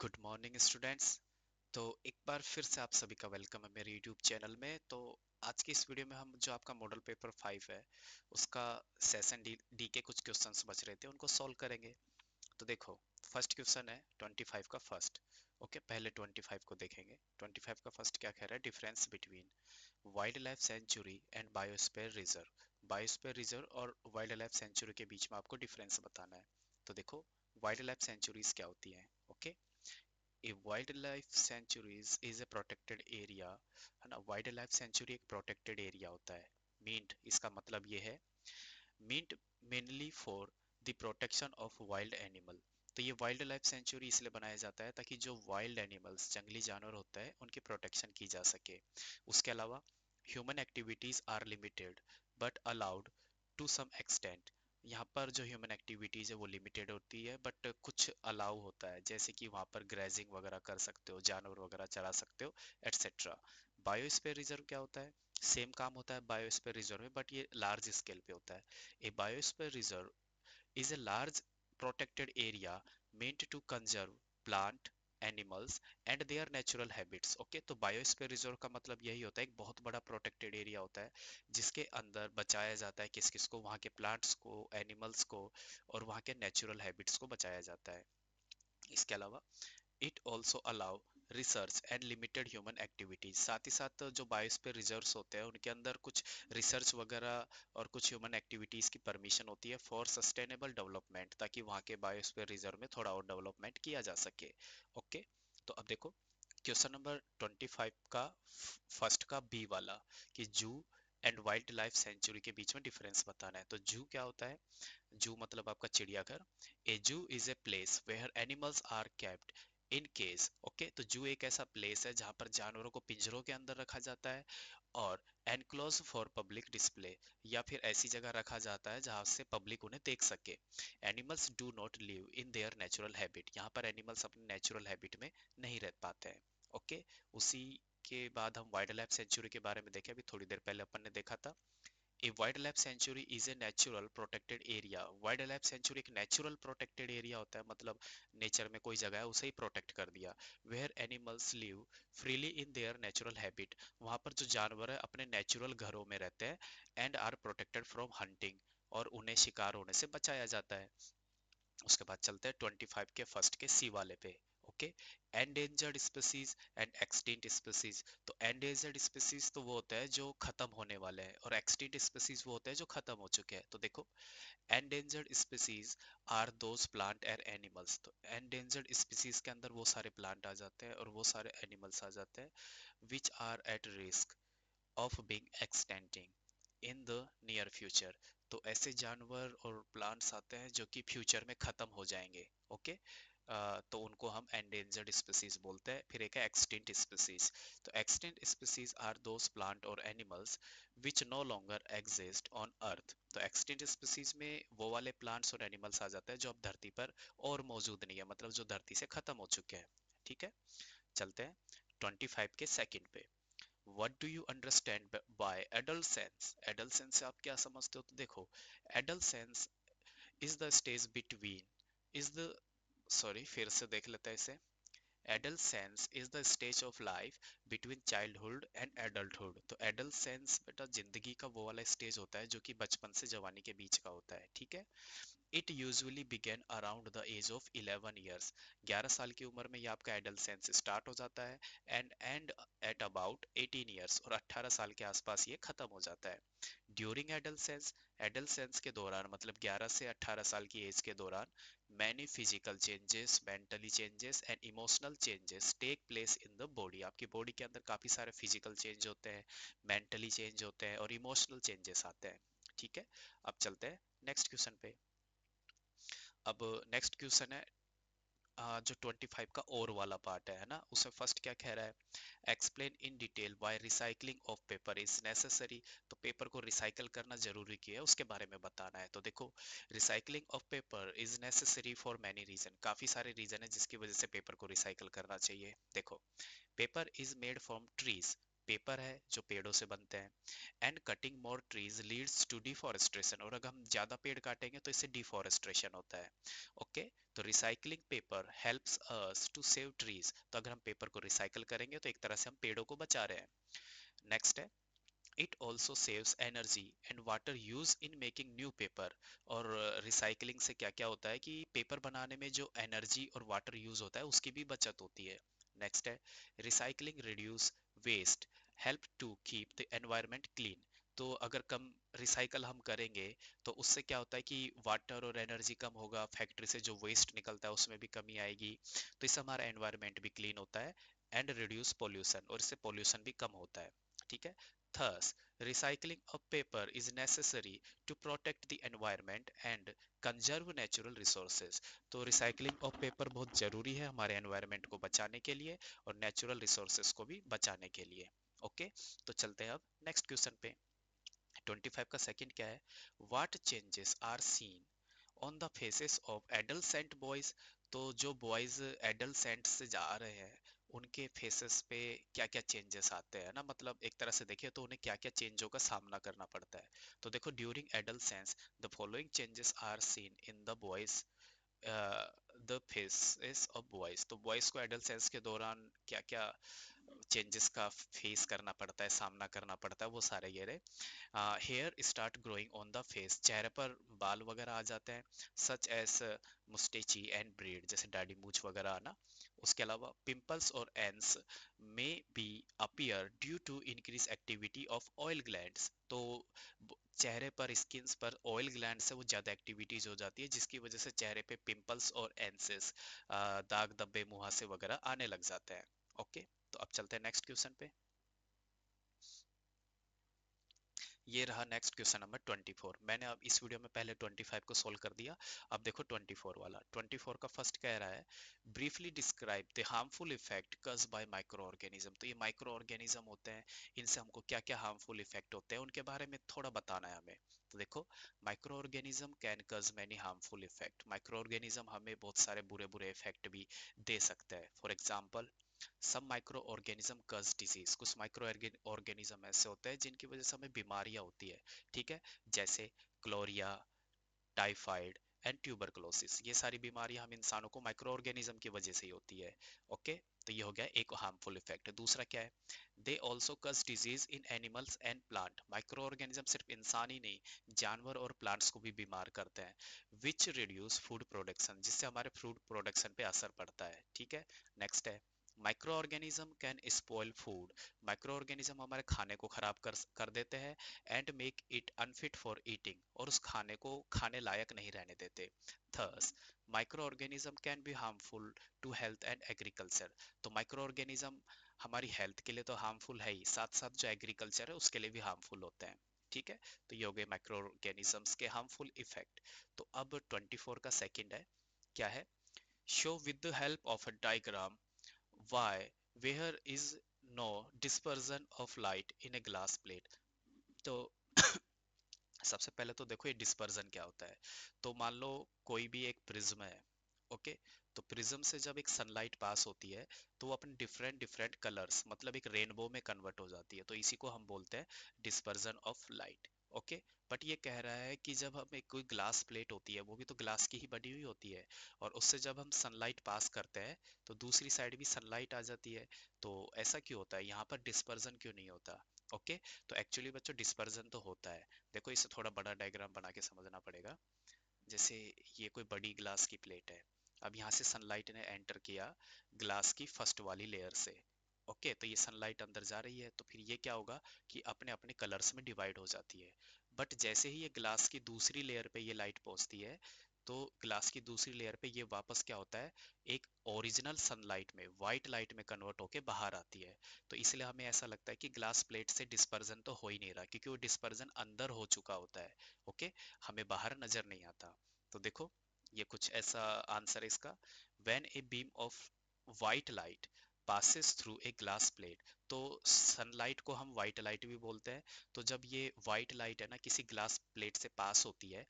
Good morning students. तो एक बार फिर से आप सभी का वेलकम है मेरे यूट्यूब चैनल में। तो आज की इस वीडियो में हम जो आपका मॉडल पेपर 5 है उसका सेशन डी के कुछ क्वेश्चंस बच रहे थे उनको सॉल्व करेंगे। तो देखो, फर्स्ट क्वेश्चन है 25 का फर्स्ट। ओके, पहले 25 को देखेंगे। 25 का फर्स्ट क्या कह रहा है? Difference between wild life sanctuary and biosphere reserve. Biosphere reserve और वाइल्ड लाइफ सेंचुरी के बीच में आपको डिफरेंस बताना है। तो देखो, वाइल्ड लाइफ सेंचुरीज क्या होती हैं? Okay, a wild life sanctuaries is a protected area, है ना। वाइल्ड लाइफ सेंचुरी एक प्रोटेक्टेड एरिया होता है। मीन्ट इसका मतलब ये है, meant mainly for the protection of wild animal. तो ये वाइल्ड लाइफ सेंचुरी इसलिए बनाया जाता है ताकि जो वाइल्ड एनिमल्स, जंगली जानवर होता है, उनकी प्रोटेक्शन की जा सके। उसके अलावा human activities are limited but allowed to some extent. यहाँ पर जो ह्यूमन एक्टिविटीज है वो लिमिटेड होती है बट कुछ अलाउ होता है, जैसे कि वहाँ पर ग्रेजिंग वगैरह कर सकते हो, जानवर वगैरह चरा सकते हो, एटसेट्रा। बायोस्फीयर रिजर्व क्या होता है? सेम काम होता है बायोस्फीयर रिजर्व में, बट ये लार्ज स्केल पे होता है। A biosphere reserve is a large protected area meant to conserve plant, animals and their natural habits. Okay, तो बायोस्फीयर रिजर्व का मतलब यही होता है, एक बहुत बड़ा प्रोटेक्टेड एरिया होता है जिसके अंदर बचाया जाता है किस किस को? वहाँ के प्लांट्स को, एनिमल्स को और वहाँ के नेचुरल हैबिट्स को बचाया जाता है। इसके अलावा it also allow research and limited human activities. साथ ही साथ जो बायोस्फीयर रिजर्व्स होते हैं उनके अंदर कुछ रिसर्च वगैरह और कुछ ह्यूमन एक्टिविटीज की परमिशन होती है फॉर सस्टेनेबल डेवलपमेंट, ताकि वहाँ के बायोस्फीयर रिजर्व में थोड़ा और डेवलपमेंट किया जा सके। ओके, तो अब देखो क्वेश्चन नंबर 25 का फर्स्ट का बी वाला, कि जू एंड वाइल्ड लाइफ सेंचुरी के बीच में डिफरेंस बताना है। तो जू क्या होता है? जू मतलब आपका चिड़ियाघर। A zoo is a place where animals are kept in cage. Okay, तो जू एक ऐसा प्लेस है जहां पर जानवरों को पिंजरों के अंदर रखा जाता है और एनक्लोज फॉर पब्लिक डिस्प्ले, या फिर ऐसी जगह रखा जाता है जहां से पब्लिक उन्हें देख सके। Animals do not live in their natural habit. यहाँ पर एनिमल्स अपने नेचुरल हैबिट में नहीं रह पाते हैं। ओके, उसी के बाद हम वाइल्ड लाइफ सेंचुरी के बारे में देखें। अभी थोड़ी देर पहले अपन ने देखा था, a wildlife sanctuary is a natural protected area. Wildlife sanctuary एक नेचुरल प्रोटेक्टेड एरिया होता है, मतलब नेचर में कोई जगह है उसे ही प्रोटेक्ट कर दिया। Where animals live freely in their natural habit. वहां पर जो जानवर है अपने नेचुरल घरों में रहते हैं and are protected from hunting, और उन्हें शिकार होने से बचाया जाता है। उसके बाद चलते हैं 25 के फर्स्ट के सी वाले पे। Okay, endangered species and extinct species. तो एंडेंजर्ड स्पीसीज तो वो होता है जो खत्म होने वाले हैं, और एक्सटिंक्ट स्पीसीज वो होते हैं जो खत्म हो चुके हैं। तो देखो, endangered species are those plant and animals. तो एंडेंजर्ड स्पीसीज के अंदर वो सारे प्लांट आ जाते हैं और वो सारे एनिमल्स आ जाते हैं which are at risk of being extending in the near future. तो ऐसे जानवर और प्लांट्स आते हैं जो कि फ्यूचर में खत्म हो जाएंगे। ओके, तो उनको हम एंडेंजर्ड स्पीसीज बोलते हैं। फिर एक है एक्सटिंक्ट स्पीसीज। तो extinct species are those plant और animals which no longer exist on earth. तो एक्सटिंक्ट स्पीसीज में वो वाले प्लांट्स और एनिमल्स आ जाते हैं जो अब धरती पर और मौजूद नहीं है, मतलब जो धरती से खत्म हो चुके हैं। ठीक है, चलते हैं 25 के सेकंड पे। What do you understand by adolescence? Adolescence से आप क्या समझते हो? तो देखो, adolescence is the stage between is the sorry फिर से देख लेते हैं इसे। Adolescence is the stage of life between childhood and adulthood। तो adolescence बेटा जिंदगी का वो वाला स्टेज होता है जो कि बचपन से जवानी के बीच का होता है। ठीक है, it usually begin around the age of 11 years. 11 साल की उम्र में ये आपका एडolescence स्टार्ट हो जाता है एंड एट अबाउट 18 ईयर्स, और 18 साल के आसपास ये खत्म हो जाता है। ड्यूरिंग एडolescence, एडolescence के दौरान मतलब 11 से 18 साल की एज के दौरान many physical changes, mentally changes and emotional changes take place in the body. आपकी बॉडी के अंदर काफी सारे फिजिकल चेंज होते हैं, मेंटली चेंज होते हैं और इमोशनल चेंजेस आते हैं। ठीक है, अब चलते हैं नेक्स्ट क्वेश्चन पे। अब नेक्स्ट क्वेश्चन है जो 25 का और वाला पार्ट है ना, उसमें फर्स्ट क्या कह रहा है? Explain in detail why recycling of paper is necessary. तो पेपर को रिसाइकल करना जरूरी क्यों है उसके बारे में बताना है। तो देखो, recycling of paper is necessary for many reason. काफी सारे रीजन है जिसकी वजह से पेपर को रिसाइकल करना चाहिए। देखो, paper is made from trees, paper है जो पेड़ों से बनते हैं। And cutting more trees leads to deforestation, और अगर हम ज्यादा पेड़ काटेंगे तो इससे डिफॉरेस्टेशन होता है। ओके, तो recycling paper helps us to save trees, तो अगर हम पेपर को रिसाइकल करेंगे तो एक तरह से हम पेड़ों को बचा रहे हैं। नेक्स्ट है, it also saves energy and water use in making new paper. और रिसाइकलिंग से क्या क्या होता है कि पेपर बनाने में जो एनर्जी और वाटर यूज होता है उसकी भी बचत होती है। नेक्स्ट है, recycling reduce waste, help to keep the environment clean. तो अगर कम रिसाइकल हम करेंगे तो उससे क्या होता है कि वाटर और एनर्जी कम होगा, फैक्ट्री से जो वेस्ट निकलता है उसमें भी कमी आएगी, तो इससे हमारा एनवायरनमेंट भी क्लीन होता है। एंड रिड्यूस पोल्यूशन, और इससे पोल्यूशन भी कम होता है। ठीक है। Thus, recycling of paper is necessary to protect the environment and conserve natural resources। तो recycling of paper बहुत जरूरी है हमारे environment को बचाने के लिए और natural resources को भी बचाने के लिए। ओके, तो चलते हैं अब नेक्स्ट क्वेश्चन पे। 25 का सेकंड क्या है? What changes are seen on the faces of adolescent boys? तो जो बॉयज एडolescent से जा रहे हैं उनके फेसेस पे क्या क्या चेंजेस आते हैं ना, मतलब एक तरह से देखिए तो उन्हें क्या क्या चेंजों का सामना करना पड़ता है। तो देखो, during adolescence the following changes are seen in the boys, the faces of boys. तो बॉयज को एडolescence के दौरान क्या क्या चेंजेस का फेस करना पड़ता है, सामना करना पड़ता है, वो सारे ये रहे। Hair start growing on the face, चेहरे पर बाल वगैरह आ जाते हैं। Such as moustache and beard, जैसे दाढ़ी मूछ वगैरह आना। उसके अलावा पिंपल्स और एंस may be appear due to increase activity of oil glands. तो चेहरे पर, स्किन पर ऑयल ग्लैंड से वो ज्यादा एक्टिविटीज हो जाती है जिसकी वजह से चेहरे पे पिंपल्स और एंसेस, दाग धब्बे मुहासे वगैरह आने लग जाते हैं। ओके, तो अब चलते हैं नेक्स्ट क्वेश्चन पे। ये रहा नेक्स्ट क्वेश्चन नंबर 24। मैंने अब इस वीडियो में पहले 25 को सोल्व कर दिया। अब देखो 24 वाला। 24 का फर्स्ट कह रहा है, briefly describe the harmful effect कज बाय माइक्रो ऑर्गेनिज्म। तो ये माइक्रो ऑर्गेनिज्म होते हैं, इनसे हमको क्या क्या हार्मफुल इफेक्ट होते हैं उनके बारे में थोड़ा बताना है हमें। तो देखो, माइक्रो ऑर्गेनिज्म कैन कज many harmful effect. Micro organism हमें बहुत सारे बुरे बुरे इफेक्ट भी दे सकता है। फॉर एग्जाम्पल, सब माइक्रो ऑर्गेनिज्म कज डिजीज, कुछ माइक्रो ऑर्गेनिज्म ऐसे होते हैं जिनकी वजह से हमें बीमारियां होती है। ठीक है, जैसे क्लोरिया, टाइफाइड एंड ट्यूबरकुलोसिस, ये सारी बीमारियां हम इंसानों को माइक्रो ऑर्गेनिज्म की वजह से ही होती है। ओके, तो ये हो गया एक हार्मफुल इफेक्ट। दूसरा क्या है? दे ऑल्सो कज disease in animals and plant. Micro organism सिर्फ इंसान ही नहीं, जानवर और प्लांट्स को भी बीमार करते हैं। विच रिड्यूस फूड प्रोडक्शन, जिससे हमारे फूड प्रोडक्शन पे असर पड़ता है। ठीक है। नेक्स्ट है, microorganism can spoil food. Microorganism हमारे खाने को खराब कर देते हैं and make it unfit for eating, और उस खाने को खाने लायक नहीं रहने देते। Thus, microorganism can be harmful to health and agriculture. तो माइक्रो ऑर्गेनिज्म हमारी हेल्थ के लिए तो हार्मफुल है ही, साथ साथ जो एग्रीकल्चर है उसके लिए भी हार्मफुल होते हैं। ठीक है, तो ये हो गए माइक्रो ऑर्गेनिजम्स के हार्मफुल इफेक्ट। तो अब 24 का सेकंड है, क्या है? Show with the help of a diagram why where is no dispersion of light in a glass plate। तो सबसे पहले तो देखो ये डिस्पर्जन क्या होता है। तो मान लो कोई भी एक प्रिज्म है। ओके, तो प्रिज्म से जब एक सनलाइट पास होती है तो वो अपने डिफरेंट डिफरेंट कलर्स, मतलब एक रेनबो में कन्वर्ट हो जाती है, तो इसी को हम बोलते हैं dispersion of light. Okay, but ये कह रहा है कि जब हम एक कोई ग्लास प्लेट होती है, वो भी तो ग्लास की ही बनी हुई होती है, और उससे जब हम सनलाइट पास करते हैं तो दूसरी साइड भी सनलाइट आ जाती है। तो ऐसा क्यों होता है, यहाँ पर डिस्पर्जन क्यों नहीं होता? ओके, तो एक्चुअली बच्चों डिस्पर्जन तो होता है। देखो, इसे थोड़ा बड़ा डायग्राम बना के समझना पड़ेगा। जैसे ये कोई बड़ी ग्लास की प्लेट है, अब यहाँ से सनलाइट ने एंटर किया ग्लास की फर्स्ट वाली लेयर से। ओके, तो ये सनलाइट अंदर जा रही है, तो फिर ये क्या होगा कि अपने अपने कलर्स में डिवाइड हो जाती है। बट जैसे ही ये ग्लास की दूसरी लेयर पे ये लाइट पहुंचती है, तो ग्लास की दूसरी लेयर पे ये वापस क्या होता है, एक ओरिजिनल सनलाइट में, वाइट लाइट में कन्वर्ट होके बाहर आती है। तो इसलिए हमें ऐसा लगता है कि ग्लास प्लेट से डिस्पर्जन तो हो ही नहीं रहा, क्योंकि वो डिस्पर्जन अंदर हो चुका होता है। ओके, हमें बाहर नजर नहीं आता। तो देखो, ये कुछ ऐसा आंसर है इसका। When a beam of white light passes through a glass plate, तो सनलाइट को हम व्हाइट लाइट भी बोलते हैं। तो जब ये व्हाइट लाइट है ना किसी ग्लास प्लेट से पास होती है,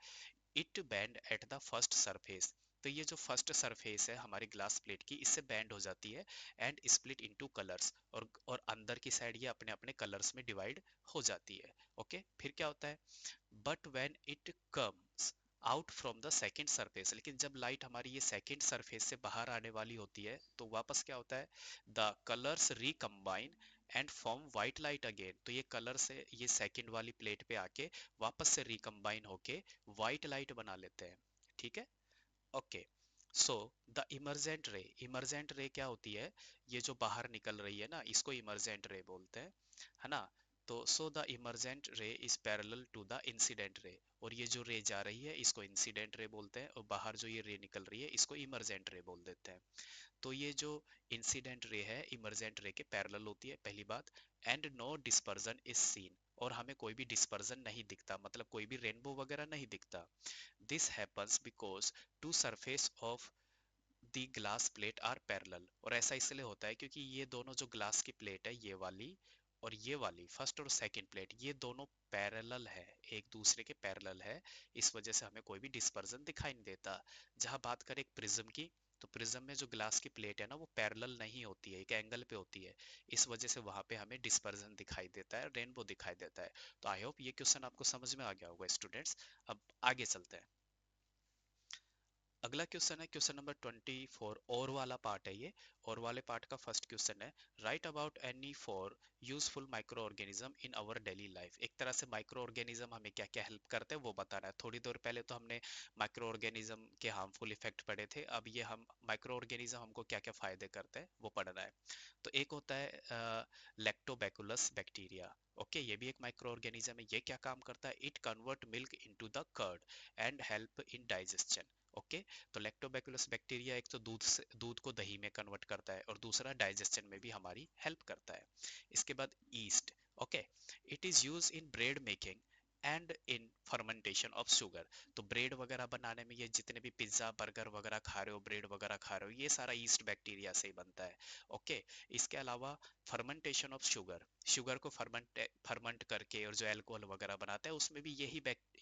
it bend at the first surface, तो ये जो फर्स्ट सरफेस है हमारी ग्लास प्लेट की, इससे बैंड हो जाती है एंड स्प्लिट इनटू कलर्स, और अंदर की साइड ये अपने अपने कलर्स में डिवाइड हो जाती है। ओके, फिर क्या होता है, but when it comes out from the second surface, लेकिन जब लाइट हमारी ये सेकेंड सरफेस से बाहर आने वाली होती है तो वापस क्या होता है, the colours recombine and form white light again. तो ये कलर से ये सेकेंड वाली प्लेट पे आके वापस से रिकम्बाइन होके व्हाइट लाइट बना लेते हैं। ठीक है, ओके। सो द इमर्जेंट रे क्या होती है, ये जो बाहर निकल रही है ना, इसको इमर्जेंट रे बोलते हैं, है ना। तो so the emergent ray is parallel to the incident ray, और ये जो रे जा रही है इसको इंसिडेंट रे बोलते हैं, और बाहर जो ये रे निकल रही है इसको इमर्जेंट रे बोल देते हैं। तो ये जो इंसिडेंट रे है इमर्जेंट रे के पैरेलल होती है, पहली बात। And no dispersion is seen, और हमें कोई भी डिस्पर्जन नहीं दिखता, मतलब कोई भी रेनबो वगैरह नहीं दिखता। This happens because two surface of the glass plate are parallel, और ऐसा इसलिए होता है क्योंकि ये दोनों जो ग्लास की प्लेट है, ये वाली और ये वाली, फर्स्ट और सेकंड प्लेट, ये दोनों पैरेलल है, एक दूसरे के पैरेलल है। इस वजह से हमें कोई भी डिस्पर्जन दिखाई नहीं देता। जहां बात करें एक प्रिज्म की, तो प्रिज्म में जो ग्लास की प्लेट है ना, वो पैरेलल नहीं होती है, एक एंगल पे होती है। इस वजह से वहां पे हमें डिस्पर्जन दिखाई देता है, रेनबो दिखाई देता है। तो आई होप ये क्वेश्चन आपको समझ में आ गया होगा स्टूडेंट्स। अब आगे चलते हैं। अगला क्वेश्चन है क्वेश्चन नंबर 24, और वाला पार्ट है ये। और वाले पार्ट का फर्स्ट क्वेश्चन है, write about any four useful microorganism in our daily life. एक तरह से माइक्रो ऑर्गेनिज्म हमें क्या क्या हेल्प करते हैं वो बताना है। थोड़ी देर पहले तो हमने माइक्रो ऑर्गेनिज्म के हार्मफुल इफेक्ट पढ़े थे, अब ये हम माइक्रो ऑर्गेनिज्म हमको क्या क्या फायदे करते हैं वो पढ़ना है। तो एक होता है लैक्टोबैकुलस बैक्टीरिया। ओके, ये भी एक माइक्रो ऑर्गेनिज्म है। ये क्या काम करता है, it convert milk into the curd and help in digestion. Okay, तो लैक्टोबैकुलस बैक्टीरिया एक तो दूध को दही में कन्वर्ट करता है, और दूसरा डाइजेशन में भी हमारी हेल्प करता है। इसके बाद east. Okay, it is use in bread making and in fermentation of sugar. तो ब्रेड वगैरह बनाने में, ये जितने भी पिज्जा बर्गर वगैरह खा रहे हो, ब्रेड वगैरह खा रहे हो, ये सारा ईस्ट बैक्टीरिया से ही बनता है। ओके, इसके अलावा फर्मेंटेशन ऑफ शुगर, शुगर को फर्मेंट करके और जो अल्कोहल वगैरह बनाता है उसमें भी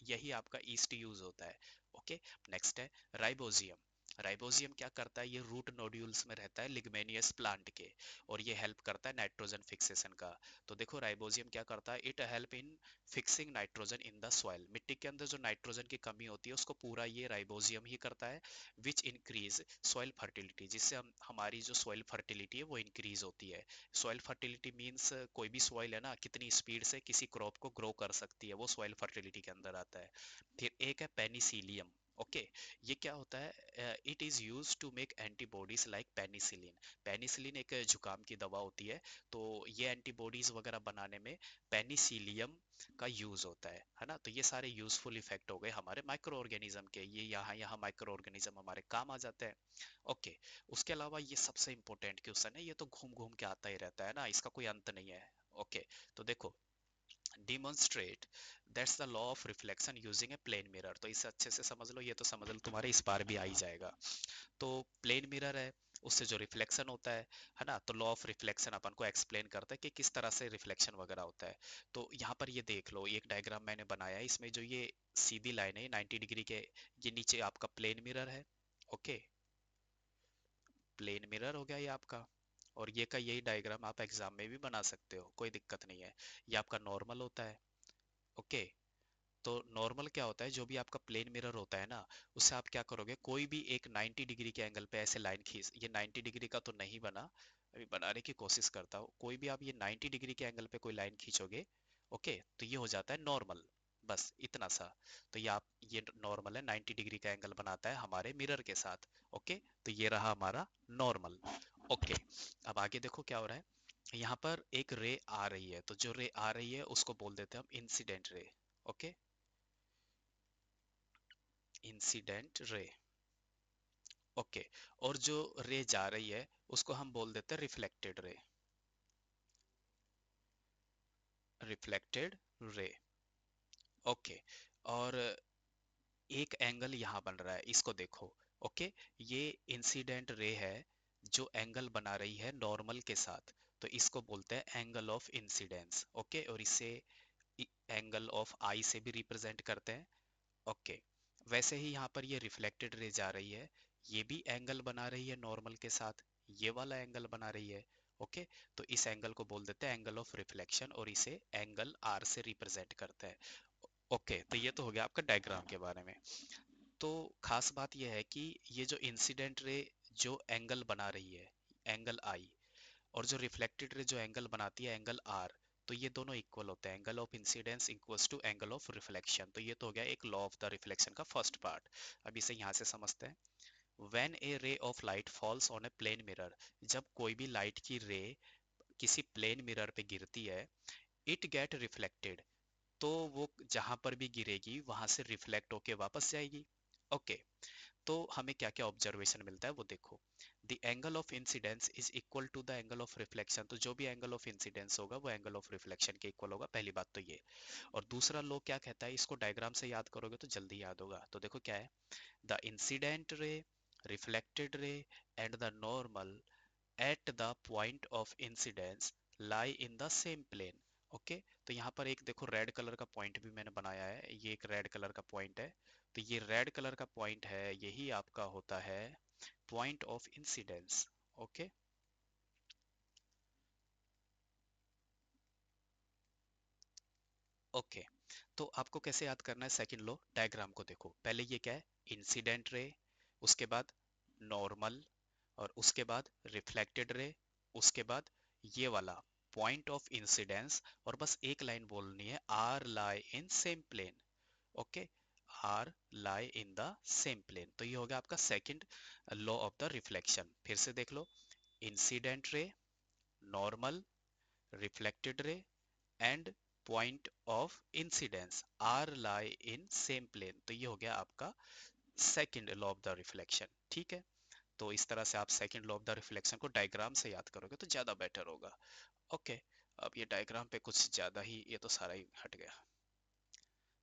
यही आपका ईस्ट यूज होता है। ओके, नेक्स्ट है राइबोजियम। राइबोजियम क्या करता है, ये रूट नोड्यूल्स में रहता है लिग्मेनियस प्लांट के, और ये हेल्प करता है नाइट्रोजन फिक्सेशन का। तो देखो राइबोजियम क्या करता है, it help in fixing nitrogen in the soil. मिट्टी के अंदर जो नाइट्रोजन की कमी होती है उसको पूरा ये राइबोजियम ही करता है। विच इंक्रीज सॉइल फर्टिलिटी, जिससे हमारी जो सॉइल फर्टिलिटी है वो इंक्रीज होती है। सॉइल फर्टिलिटी मींस कोई भी सॉइल है ना, कितनी स्पीड से किसी क्रॉप को ग्रो कर सकती है, वो सॉइल फर्टिलिटी के अंदर आता है। फिर एक है पेनिसिलियम। ओके, ये क्या होता है, it is use to make antibodies like penicillin. Penicillin एक जुकाम की दवा होती है, तो ये एंटीबॉडीज वगैरह बनाने में पेनिसिलियम का यूज होता है ना। तो ये सारे यूजफुल इफेक्ट हो गए हमारे माइक्रो ऑर्गेनिज्म के, ये यहाँ यहाँ माइक्रो ऑर्गेनिज्म हमारे काम आ जाते हैं। ओके, उसके अलावा ये सबसे इंपॉर्टेंट क्वेश्चन है, ये तो घूम घूम के आता ही रहता है ना, इसका कोई अंत नहीं है। ओके, तो देखो, demonstrate that's the law of reflection using a plane mirror। तो इसे अच्छे से समझ लो, ये तो समझ लो तुम्हारे इस बार भी आ ही जाएगा। तो प्लेन मिरर है, उससे जो रिफ्लेक्शन होता है ना, तो लॉ ऑफ रिफ्लेक्शन अपन को एक्सप्लेन करता है कि किस तरह से रिफ्लेक्शन वगैरह होता है। तो यहाँ पर ये देख लो, एक डायग्राम मैंने बनाया है, इसमें जो ये सीधी लाइन है 90 डिग्री के, ये नीचे आपका प्लेन मिरर है। ओके, प्लेन मिरर हो गया ये आपका, और ये का यही डायग्राम आप एग्जाम में भी बना सकते हो, कोई दिक्कत नहीं है। ये आपका नॉर्मल होता है। ओके, तो नॉर्मल क्या होता है, जो भी आपका प्लेन मिरर होता है ना, उससे आप क्या करोगे, कोई भी एक 90 डिग्री के एंगल पे ऐसे लाइन खींच, ये 90 डिग्री का तो नहीं बना, अभी बनाने की कोशिश करता हूँ। कोई भी आप ये 90 डिग्री के एंगल पे कोई लाइन खींचोगे, ओके, तो ये हो जाता है नॉर्मल, बस इतना सा। तो ये नॉर्मल है, 90 डिग्री का एंगल बनाता है हमारे मिरर के साथ। ओके, तो ये रहा हमारा नॉर्मल। ओके, अब आगे देखो क्या हो रहा है, यहाँ पर एक रे आ रही है, तो जो रे आ रही है उसको बोल देते हैं हम incident ray. Okay, incident ray. Okay, और जो रे जा रही है उसको हम बोल देते हैं रिफ्लेक्टेड रे। रिफ्लेक्टेड रे। ओके, और एक एंगल यहाँ बन रहा है, इसको देखो। ओके, ये इंसिडेंट रे है जो एंगल बना रही है नॉर्मल के साथ, तो इसको बोलते हैं एंगल ऑफ इंसिडेंस। ओके, और इसे एंगल ऑफ आई से भी रिप्रेजेंट करते हैं। ओके, वैसे ही यहाँ पर ये रिफ्लेक्टेड रे जा रही है, ये भी एंगल बना रही है नॉर्मल के साथ, ये वाला एंगल बना रही है। ओके, तो इस एंगल को बोल देते हैं एंगल ऑफ रिफ्लेक्शन और इसे एंगल आर से रिप्रेजेंट करते हैं। ओके, तो ये तो हो गया आपका डायग्राम के बारे में। तो खास बात यह है कि ये जो इंसिडेंट रे जो एंगल बना रही है, एंगल आई, और जो रिफ्लेक्टेड रे जो एंगल बनाती है, एंगल आर, तो ये दोनों इक्वल होते हैं। Angle of incidence equals to angle of reflection. तो ये तो हो गया एक लॉ ऑफ द रिफ्लेक्शन का फर्स्ट पार्ट। अब इसे यहाँ से समझते हैं। When a ray of light falls on a plane mirror, जब कोई भी लाइट की रे किसी प्लेन मिरर पे गिरती है, इट गेट रिफ्लेक्टेड, तो वो जहां पर भी गिरेगी वहां से रिफ्लेक्ट होके वापस जाएगी। ओके, तो हमें क्या क्या ऑब्जर्वेशन मिलता है वो देखो। The angle of incidence is equal to the angle of reflection, तो जो भी एंगल ऑफ इंसिडेंस होगा वो एंगल ऑफ रिफ्लेक्शन के इक्वल होगा, पहली बात तो ये। और दूसरा लॉ क्या कहता है, इसको डायग्राम से याद करोगे तो जल्दी याद होगा। तो देखो क्या है, the incident ray, reflected ray and the normal at the point of incidence lie in the same plane. Okay, तो यहाँ पर एक देखो रेड कलर का पॉइंट भी मैंने बनाया है, ये एक रेड कलर का पॉइंट है। तो ये रेड कलर का पॉइंट है, यही आपका होता है point of incidence. Okay, okay, तो आपको कैसे याद करना है सेकंड लॉ, डायग्राम को देखो। पहले ये क्या है, इंसिडेंट रे, उसके बाद नॉर्मल, और उसके बाद रिफ्लेक्टेड रे, उसके बाद ये वाला पॉइंट ऑफ इंसिडेंस, और बस एक लाइन बोलनी है, are lie in same plane. Okay, are lie in the same plane, तो ये हो गया आपका second law of the reflection. फिर से देख लो, incident ray, normal, reflected ray and point of incidence are lie in same plane, तो ये हो गया आपका second law of the reflection. ठीक है, तो इस तरह से आप second law of the reflection को डायग्राम से याद करोगे तो ज्यादा बेटर होगा। ओके, अब ये डायग्राम पे कुछ ज्यादा ही, ये तो सारा ही हट गया।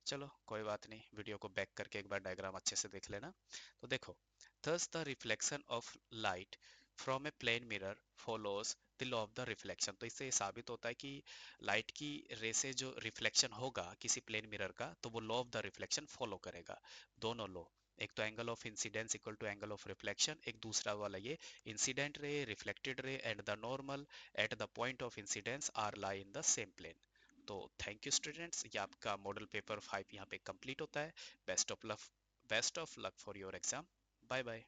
चलो कोई बात नहीं, वीडियो को बैक करके एक बार डायग्राम अच्छे से देख लेना। तो देखो, thus the reflection of light from a plane mirror follows the law of the reflection, तो इससे ये साबित होता है कि लाइट की रे से जो रिफ्लेक्शन होगा किसी प्लेन मिरर का, तो वो law of the reflection follow करेगा। दोनों लॉ, एक तो angle of incidence equal to angle of reflection, एक दूसरा वाला ये incident ray, reflected ray and the normal at the point of incidence are lie in the same plane. तो thank you students, ये आपका मॉडल पेपर 5 यहाँ पे complete होता है। Best of luck, best of luck for your exam. Bye bye.